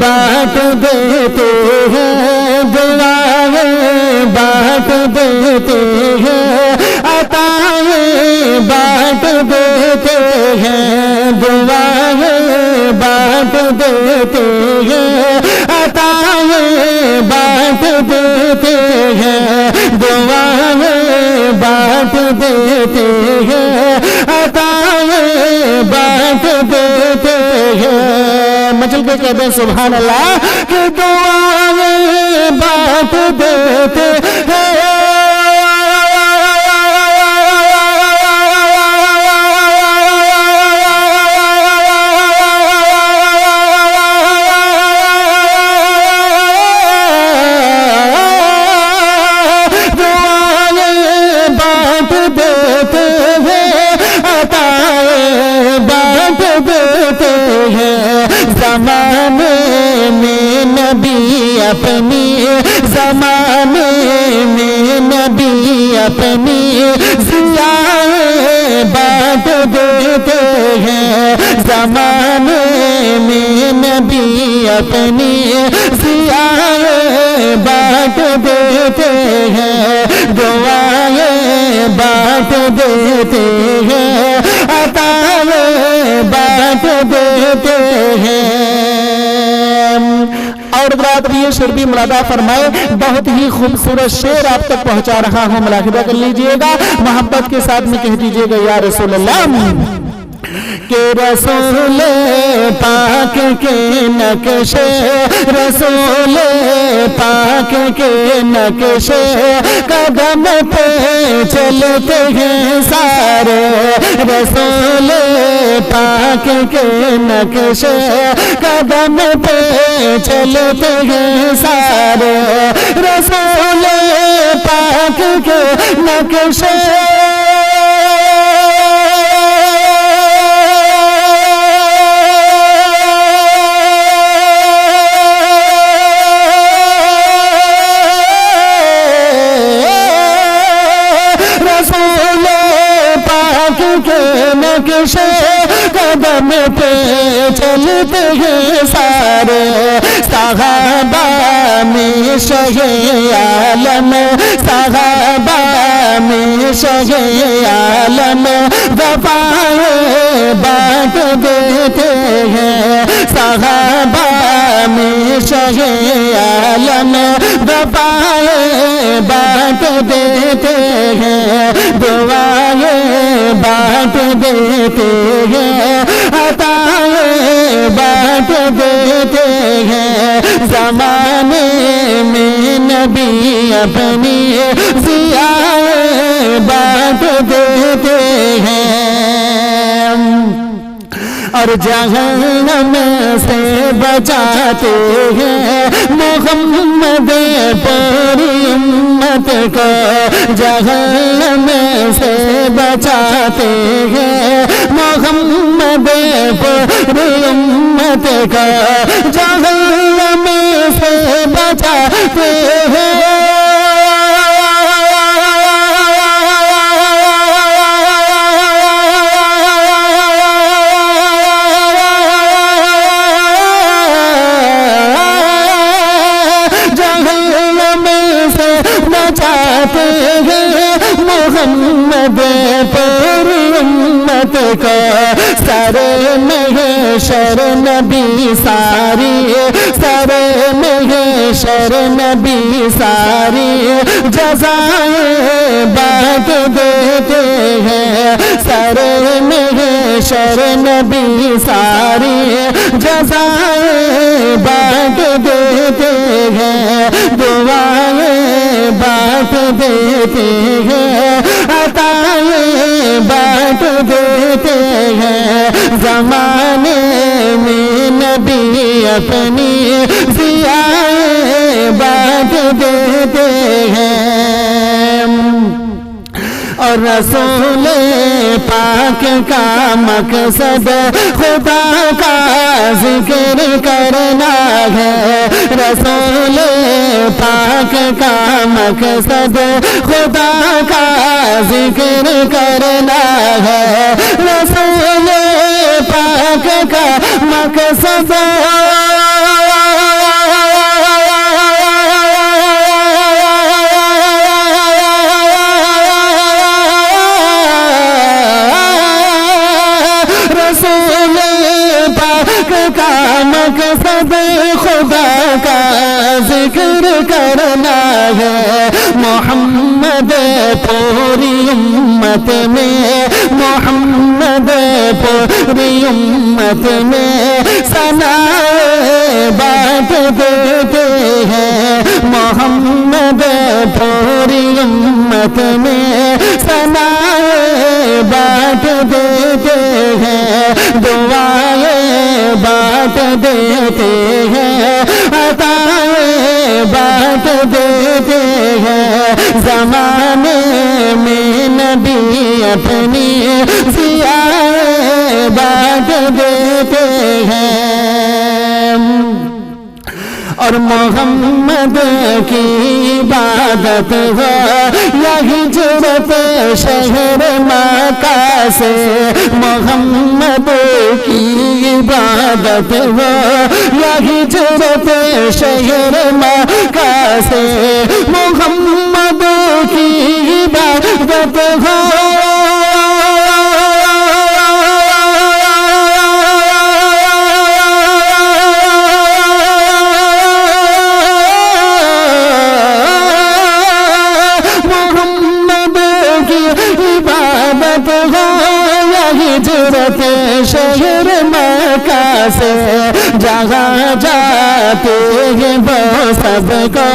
بانٹ دیتے ہیں، دعائیں بانٹ دیتے ہیں، عطائیں بانٹ دیتے ہیں، دعائیں بانٹ دیتے ہیں، عطائیں بانٹ دیتے ہیں، دعائیں بانٹ دیتے ہیں، عطائیں بانٹ دیتے ہیں۔ مچل کے کہتے ہیں سبحان اللہ کہ دعائیں بانٹ دیتے ہیں۔ زمانے میں نبی اپنی، زمانے میں نبی اپنی ضیائیں بانٹ دیتے ہیں، زمانے میں نبی اپنی ضیائیں بانٹ دیتے ہیں، دعائیں بانٹ دیتے ہیں، عطائیں بانٹ دیتے ہیں۔ اور رات بھی یہ شعر بھی ملاحظہ فرمائے، بہت ہی خوبصورت شعر آپ تک پہنچا رہا ہوں، ملاحظہ کر لیجئے گا، محبت کے ساتھ میں کہہ دیجئے گا یا رسول اللہ کہ رسول پاک کے نقشے، رسول پاک کے نقشے قدم پہ چلتے ہیں سارے، رسول پاک کے نقشے قدم پہ چلتے ہیں سارے، رسول پاک کے نقشے قدم پہ چلتے ہیں سارے، صحابہ میں شہ عالم، صحابہ میں شہ عالم وفائیں بانٹ دیتے ہیں، صحابہ میں شہ عالم وفائیں بانٹ دیتے ہیں، دعائیں بانٹ دیتے ہیں، عطائیں بانٹ دیتے ہیں، زمانے میں نبی اپنی ضیائیں بانٹ دیتے ہیں، اور جہنم سے بچاتے ہیں محمد پوری امت کو، جہنم سے بچاتے ہیں محمد پوری امت کو، جہنم سے بچاتے ہیں، محمد پوری امت کو، سر محشر نبی ساری، سر محشر نبی ساری جزائیں بانٹ دیتے ہیں، سر محشر نبی ساری جزائیں بانٹ دیتے ہیں، دعائیں بانٹ دیتے ہیں، عطائیں بانٹ دیتے ہیں، زمانے میں نبی اپنی ضیائیں بانٹ دیتے ہیں، اور رسول پاک کا مقصد خدا کا ذکر کرنا ہے، رسول پاک کا مقصد خدا کا ذکر کرنا ہے، رسول پاک کا مقصد کا مقصد خدا کا ذکر کرنا ہے محمد پوری امت میں محمد پوری امت میں ثنا بات دیتے ہیں محمد پوری امت میں ثنا بات دیتے ہیں دعائیں بات دیتے ہیں عطائیں بات دیتے ہیں زمانے میں نبی اپنی ضیاء بات دیتے ہیں اور محمد کی عبادت ہو یا ہجرت شہر مکہ سے محمد کی عبادت ہو یا ہجرت شہر مکہ سے محمد کی عبادت ہو شہر مکہ سے جہاں جاتے ہیں وہ سب کو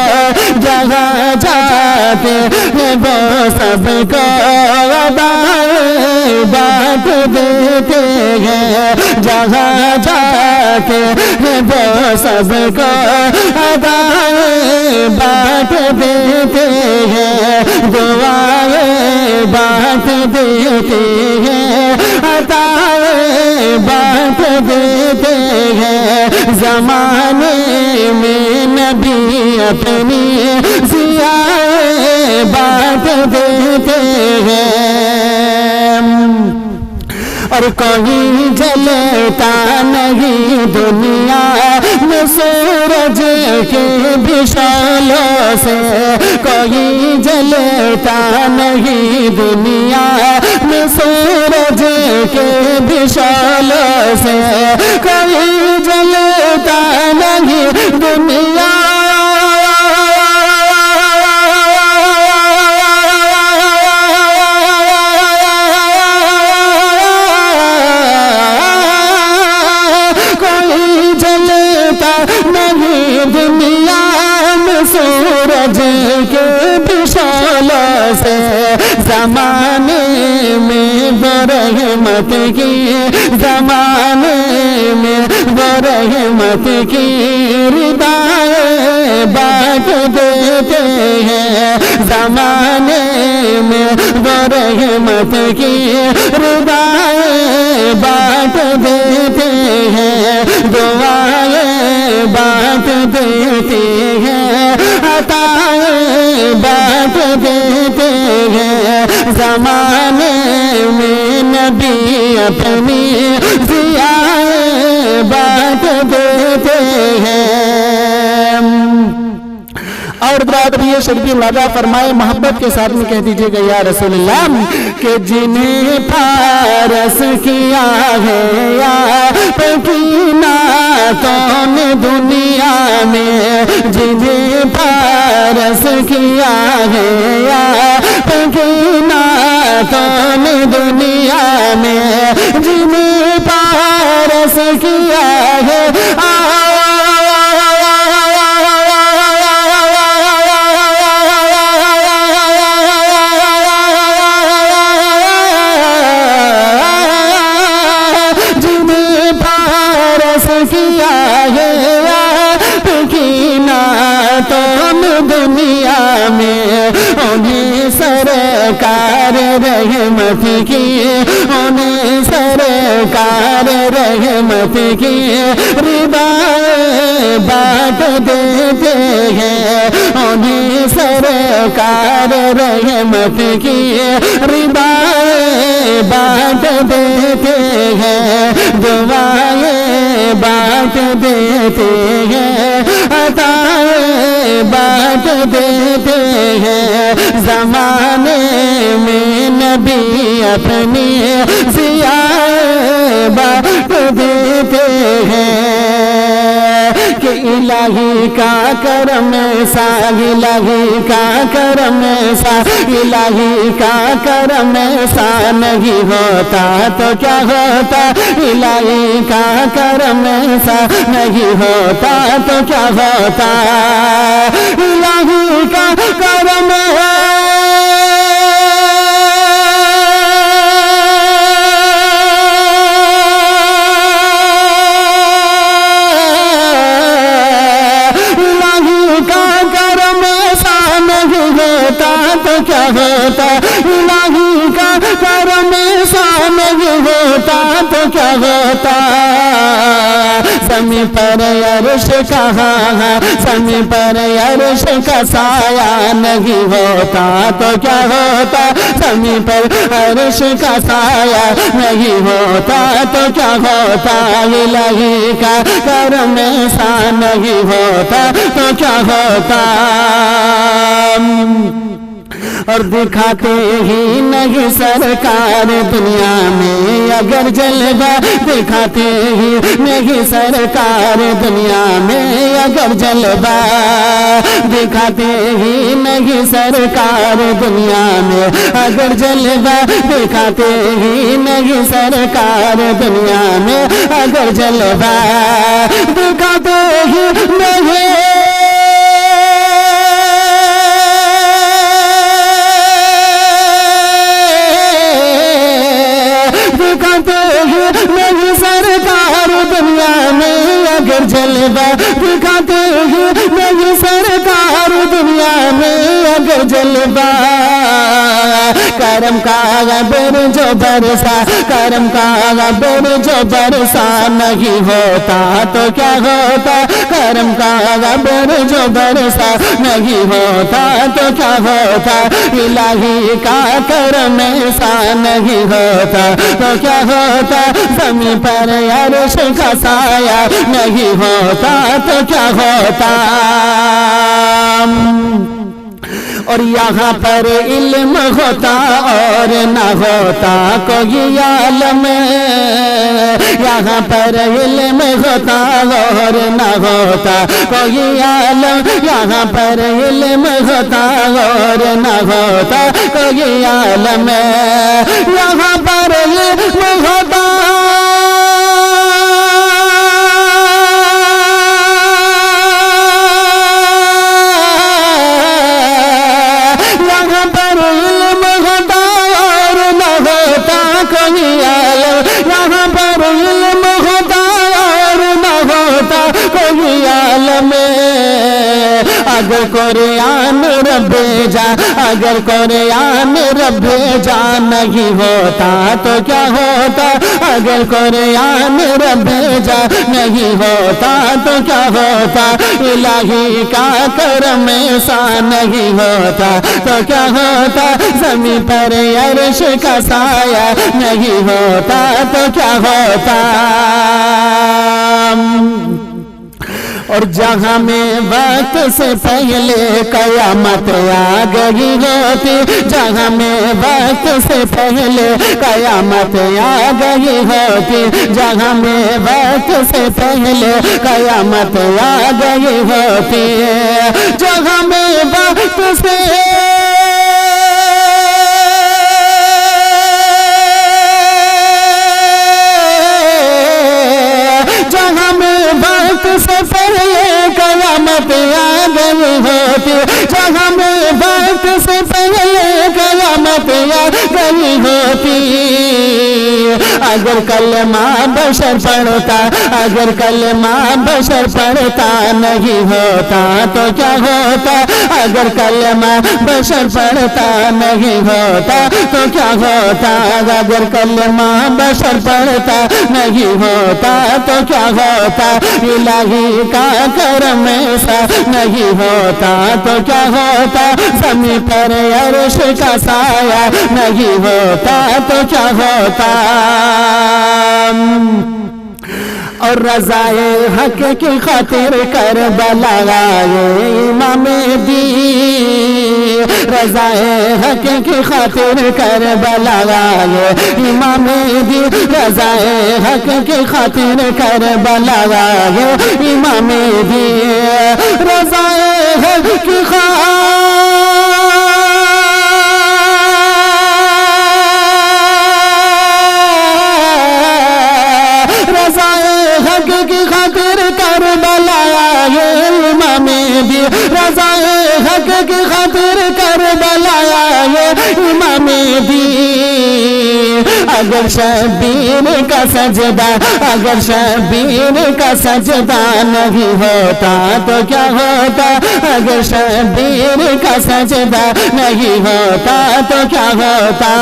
جہاں جاتے ہیں وہ سب کو بات دیتے ہیں جہاں جاتے ہیں وہ سب کو بات دیتے ہیں دعائیں بات دیتے ہیں عطائیں بات دیتے ہیں زمانے میں نبی اپنی ضیاء بات دیتے ہیں اور کوئی جلتا نہیں دنیا میں سورج کے بشالوں سے کوئی جلتا نہیں دنیا میں سورج کے بشالوں سے کوئی جلتا نہیں دنیا سورج کے بشالوں سے زمانے میں وہ رحمت کی زمانے میں وہ رحمت کی ردائیں بات دیتے ہیں زمانے میں وہ رحمت کی ردائیں بات دیتے ہیں دعائیں بات دیتے ہیں عطائیں بات دیتے ہیں زمانے میں نبی اپنی ضیاء بات دیتے ہیں اور برادر یہ شریف ملاحظہ فرمائے محبت کے ساتھ میں کہہ دیجئے گا یا رسول اللہ کہ جنہیں پارس کیا ہے یا پکینا کون دنیا میں جنہیں پارس کیا ہے یا پکینا کون دنیا میں جنہیں پارس کیا ہے دنیا میں انہیں سرکار رحمت کی انہیں سرکار رحمت کی ردائیں بات دیتے ہیں انہیں سرکار رحمت کی ردائیں بات دیتے ہیں دعائیں بات دیتے ہیں عطائیں بات دیتے ہیں زمانے میں نبی اپنی ضیاء بات دیتے ہیں کہ الہی کا کرم ایسا، الہی کا کرم ایسا، الہی کا کرم ایسا نہیں ہوتا تو کیا ہوتا، الہی کا کرم ایسا نہیں ہوتا تو کیا ہوتا، الہی کا کرم تو کیا ہوتا، الہی کا کرم ایسا نہیں ہوتا تو کیا ہوتا، زمین پر عرش کہاں، زمین پر عرش کا سایہ نہیں ہوتا تو کیا ہوتا، زمین پر عرش کا سایہ نہیں ہوتا تو کیا ہوتا، الہی کا کرم ایسا نہیں ہوتا تو کیا ہوتا، اور دکھاتے ہی نہیں سرکار دنیا میں اگر جلوہ، دکھاتے ہی نہیں سرکار دنیا میں اگر جلوہ، دکھاتے ہی نہیں سرکار دنیا میں اگر جلوہ، دکھاتے ہی نہیں سرکار دنیا میں اگر جلوہ، دکھاتے ہی نہیں نہیں سرکار دنیا میں اگر جلوہ، دکھاتے ہی نہیں سرکار دنیا میں اگر جلوہ، کرم کا ابر جو برسا، کرم کا ابر جو برسا نہیں ہوتا تو کیا ہوتا، کرم کا ابر جو برسا نہیں ہوتا تو کیا ہوتا، الہی کا کرم ایسا نہیں ہوتا تو کیا ہوتا، زمین پر عرش کا سایہ نہیں ہوتا تو کیا ہوتا، اور یہاں پر علم ہوتا اور نہ ہوتا کوئی عالم، یہاں پر علم ہوتا اور نہ ہوتا کوئی عالم، یہاں پر علم ہوتا اور نہ ہوتا کوئی عالم، یہاں پر علم ہوتا یہاں پر علم ہوتا اور نہ ہوتا کوئی عالم، اگر قرآن رب جا، اگر قرآن رب جا نہیں ہوتا تو کیا ہوتا، اگر قرآن رب جا نہیں ہوتا تو کیا ہوتا، الہی کا کرم ایسا نہیں ہوتا تو کیا ہوتا، زمین پر عرش کا سایہ نہیں ہوتا تو کیا ہوتا، اور جہاں میں وقت سے پہلے قیامت آ گئی ہوتی، جہاں میں وقت سے پہلے قیامت آ گئی ہوتی، جہاں میں وقت سے پہلے قیامت آ گئی ہوتی، جہاں میں وقت سے سے پہلے قیامت آ گئی ہوتی، جہاں میں وقت سے پہلے قیامت آ گئی ہوتی، اگر کلمہ بشر پڑھتا، اگر کلمہ بشر پڑھتا نہیں ہوتا تو کیا ہوتا، اگر کلمہ بشر پڑھتا نہیں ہوتا تو کیا ہوتا، اگر کلمہ بشر پڑھتا نہیں ہوتا تو کیا ہوتا، الہی کا کرم ایسا نہیں ہوتا تو کیا ہوتا، زمین پر عرش کا سایہ نہیں ہوتا تو کیا ہوتا، اور رضائے حق کی خاطر کربلا آئے امام دی، رضائے حق کی خاطر کربلا آئے امام دی، رضائے حق کی خاطر کربلا آئے امام دی، رضائے حق کی خاطر کربلا آئے امام دی، رضائے حق کی خاطر کربلا آئے امام دی، اگر شبیر کا سجدہ، اگر شبیر کا سجدہ نہیں ہوتا تو کیا ہوتا، اگر شبیر کا سجدہ نہیں ہوتا تو کیا ہوتا،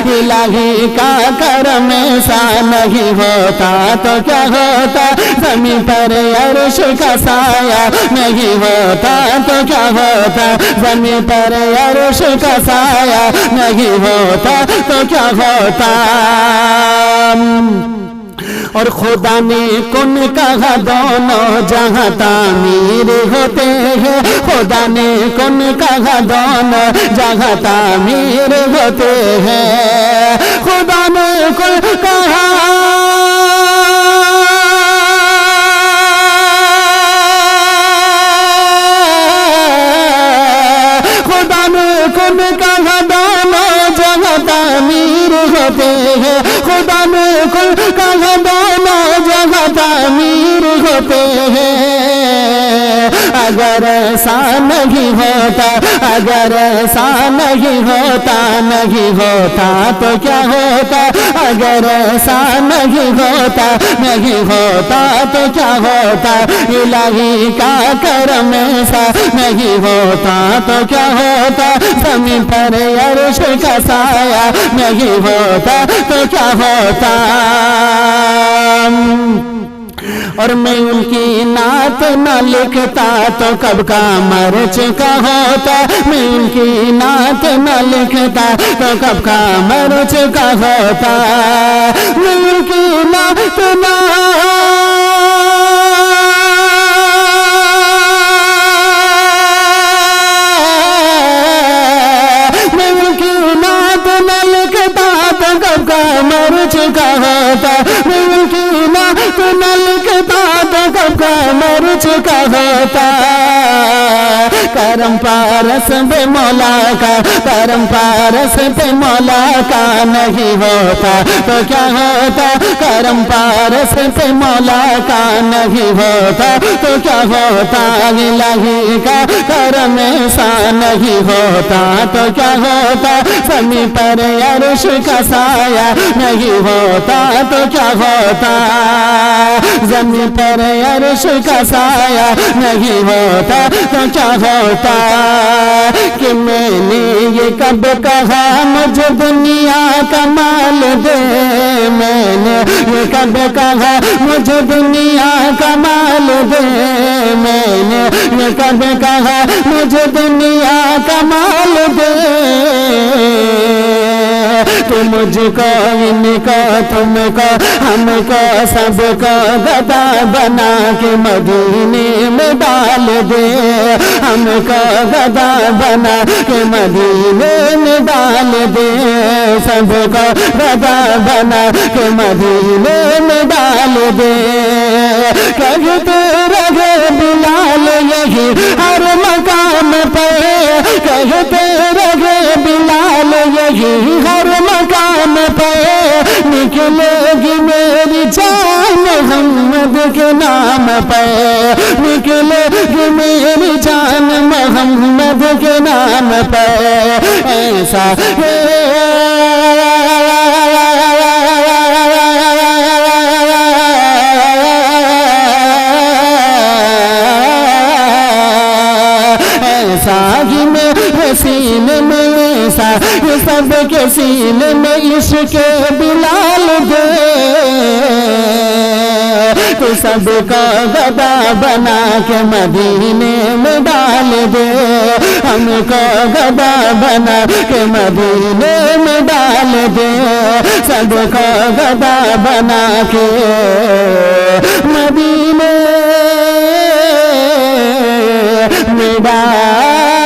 الہی کا کرم ایسا نہیں ہوتا تو کیا ہوتا، زمین پر عرش کا سایہ نہیں ہوتا تو کیا ہوتا، زمین پر عرش کا سایہ نہیں ہوتا تو کیا ہوتا، اور خدا نے کن کہا دونوں جہاں تعمیر ہوتے ہیں، خدا نے کن کہا دونوں جہاں تعمیر ہوتے ہیں، خدا نے کن کہا دونوں جگہ تعمیر ہوتے ہیں، خدا نے کل کہا دونوں جگہ تعمیر ہوتے ہیں، اگر ایسا نہیں ہوتا، اگر ایسا نہیں ہوتا، نہیں ہوتا تو کیا ہوتا، اگر ایسا نہیں ہوتا، نہیں ہوتا تو کیا ہوتا، الہی کا کرم ایسا نہیں ہوتا تو کیا ہوتا، زمین پر عرش کا سایہ نہیں ہوتا تو کیا ہوتا، اور میں ان کی نعت نہ لکھتا تو کب کا مر چکا ہوتا، میں ان کی نعت نہ لکھتا تو کب کا مر چکا ہوتا، میں ان کی نعت نہ مر چکا ہوتا، میں ان کی نعت نہ لکھتا تو کب کا مر چکا ہوتا، کرم پارس پہ مولا کا، کرم پارس پہ مولا کا نہیں ہوتا تو کیا ہوتا، کرم پارس پہ مولا کا نہیں ہوتا تو کیا ہوتا، الہی کا کرم ایسا نہیں ہوتا تو کیا ہوتا، زمین پر عرش کا سایہ نہیں ہوتا تو کیا ہوتا، زمین پر عرش کا سایہ نہیں ہوتا تو کیا ہوتا، کہ میں نے یہ کب کہا مجھے دنیا کا مال دے، میں نے یہ کب کہا مجھے دنیا کا مال دے، میں نے یہ کب کہا مجھے دنیا کا مال دے، تو مجھ کو ان کو تم کو ہم کو سب کو گدا بنا کے مدینے میں ڈال دے، ہم کو گدا بنا کے مدینے میں ڈال دے، سب کو گدا بنا کے مدینے میں ڈال دے، کہتے رہے بلال یہی ہر مقام پہ، کہتے رہے بلال یہی ہر مقام پہ، نکلے گی میری جان محمد کے نام پہ، نکلے گی میری جان محمد کے نام پہ، ایسا ساہی میں سینے میں ایسا سب کے سینے میں عشق بلال دے، تو تو سب کو گدا بنا کے مدینے میں ڈال دے، ہم کو گدا بنا کے مدینے میں ڈال دے، سب کو گدا بنا کے مدینے میں ڈال